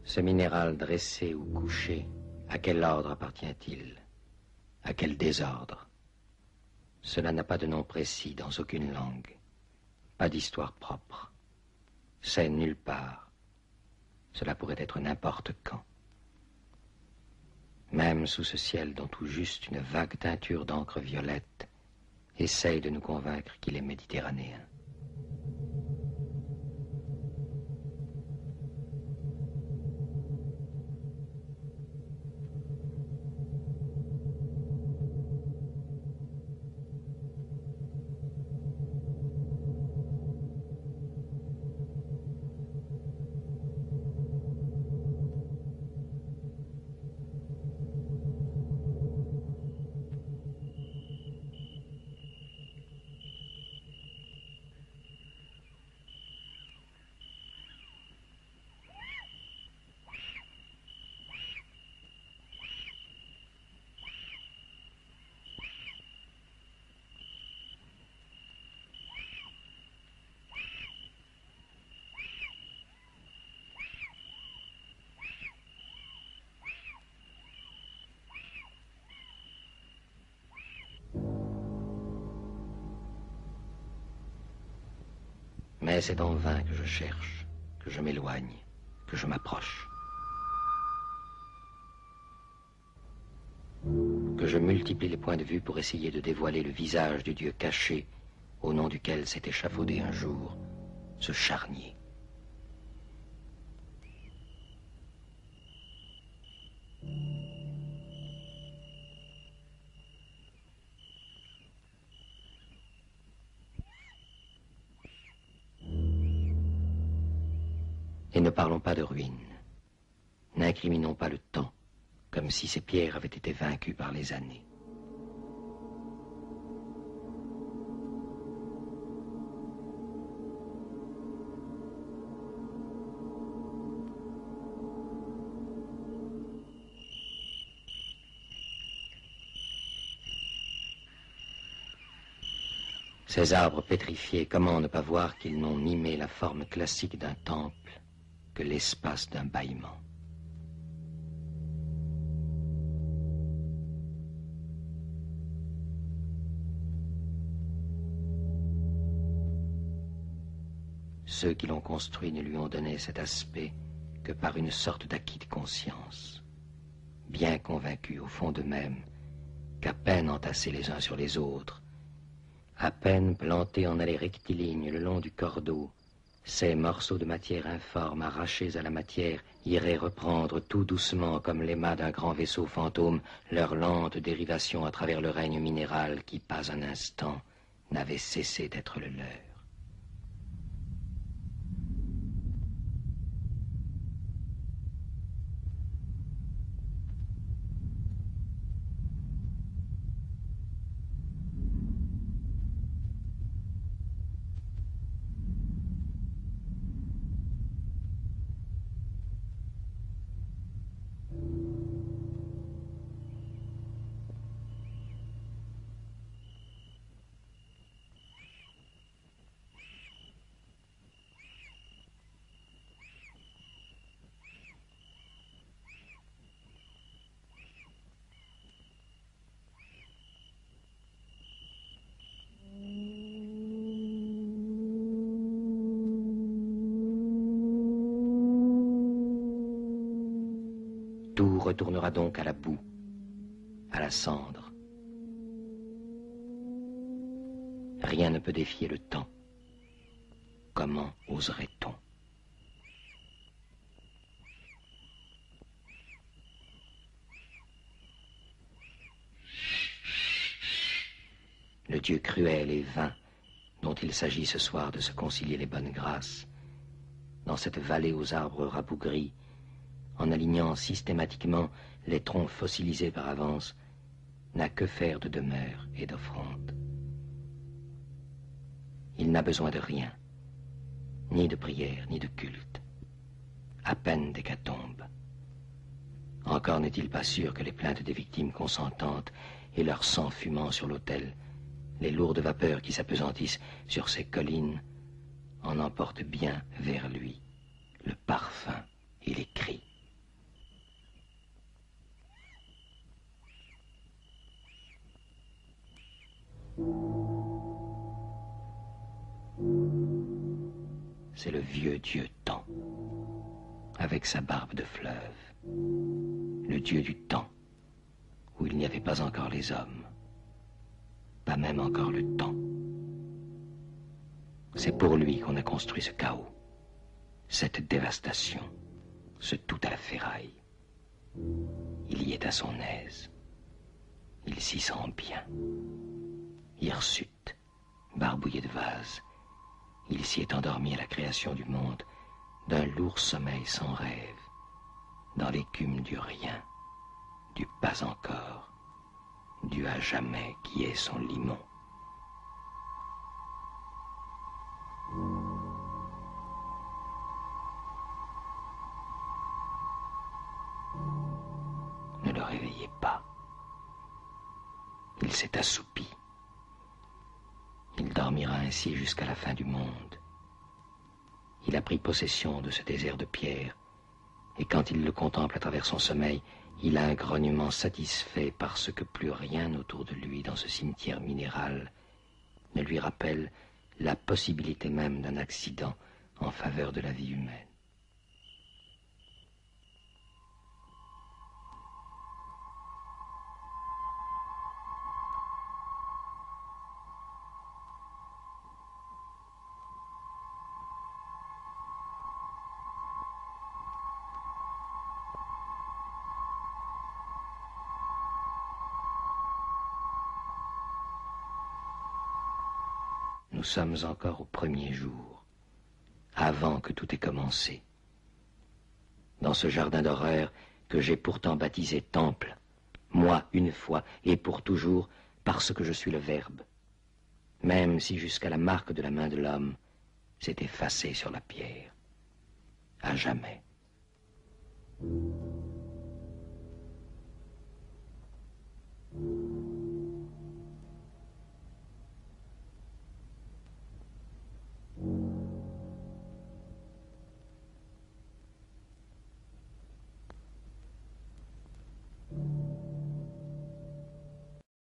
Ce minéral dressé ou couché, à quel ordre appartient-il? À quel désordre? Cela n'a pas de nom précis dans aucune langue, pas d'histoire propre. C'est nulle part. Cela pourrait être n'importe quand. Même sous ce ciel dont tout juste une vague teinture d'encre violette essaye de nous convaincre qu'il est méditerranéen. Mais c'est en vain que je cherche, que je m'éloigne, que je m'approche. Que je multiplie les points de vue pour essayer de dévoiler le visage du Dieu caché, au nom duquel s'est échafaudé un jour ce charnier. Et ne parlons pas de ruines. N'incriminons pas le temps, comme si ces pierres avaient été vaincues par les années. Ces arbres pétrifiés, comment ne pas voir qu'ils n'ont mimé la forme classique d'un temple que l'espace d'un bâillement. Ceux qui l'ont construit ne lui ont donné cet aspect que par une sorte d'acquis de conscience, bien convaincus au fond d'eux-mêmes qu'à peine entassés les uns sur les autres, à peine plantés en allées rectilignes le long du cordeau, ces morceaux de matière informe arrachés à la matière iraient reprendre tout doucement comme les mâts d'un grand vaisseau fantôme leur lente dérivation à travers le règne minéral qui, pas un instant, n'avait cessé d'être le leur. Tout retournera donc à la boue, à la cendre. Rien ne peut défier le temps. Comment oserait-on? Le Dieu cruel et vain dont il s'agit ce soir de se concilier les bonnes grâces, dans cette vallée aux arbres rabougris, en alignant systématiquement les troncs fossilisés par avance, n'a que faire de demeure et d'offrande. Il n'a besoin de rien, ni de prière, ni de culte, à peine d'hécatombe. Encore n'est-il pas sûr que les plaintes des victimes consentantes et leur sang fumant sur l'autel, les lourdes vapeurs qui s'appesantissent sur ces collines, en emportent bien vers lui le parfum et les cris. C'est le vieux dieu Temps, avec sa barbe de fleuve, le dieu du temps, où il n'y avait pas encore les hommes, pas même encore le temps. C'est pour lui qu'on a construit ce chaos, cette dévastation, ce tout à la ferraille. Il y est à son aise, il s'y sent bien. Hirsute, barbouillé de vases, il s'y est endormi à la création du monde d'un lourd sommeil sans rêve, dans l'écume du rien, du pas encore, du à jamais qui est son limon. Ne le réveillez pas. Il s'est assoupi. Il dormira ainsi jusqu'à la fin du monde. Il a pris possession de ce désert de pierre, et quand il le contemple à travers son sommeil, il a un grognement satisfait parce que plus rien autour de lui dans ce cimetière minéral ne lui rappelle la possibilité même d'un accident en faveur de la vie humaine. Nous sommes encore au premier jour, avant que tout ait commencé. Dans ce jardin d'horreur que j'ai pourtant baptisé temple, moi une fois et pour toujours, parce que je suis le Verbe, même si jusqu'à la marque de la main de l'homme s'est effacé sur la pierre, à jamais.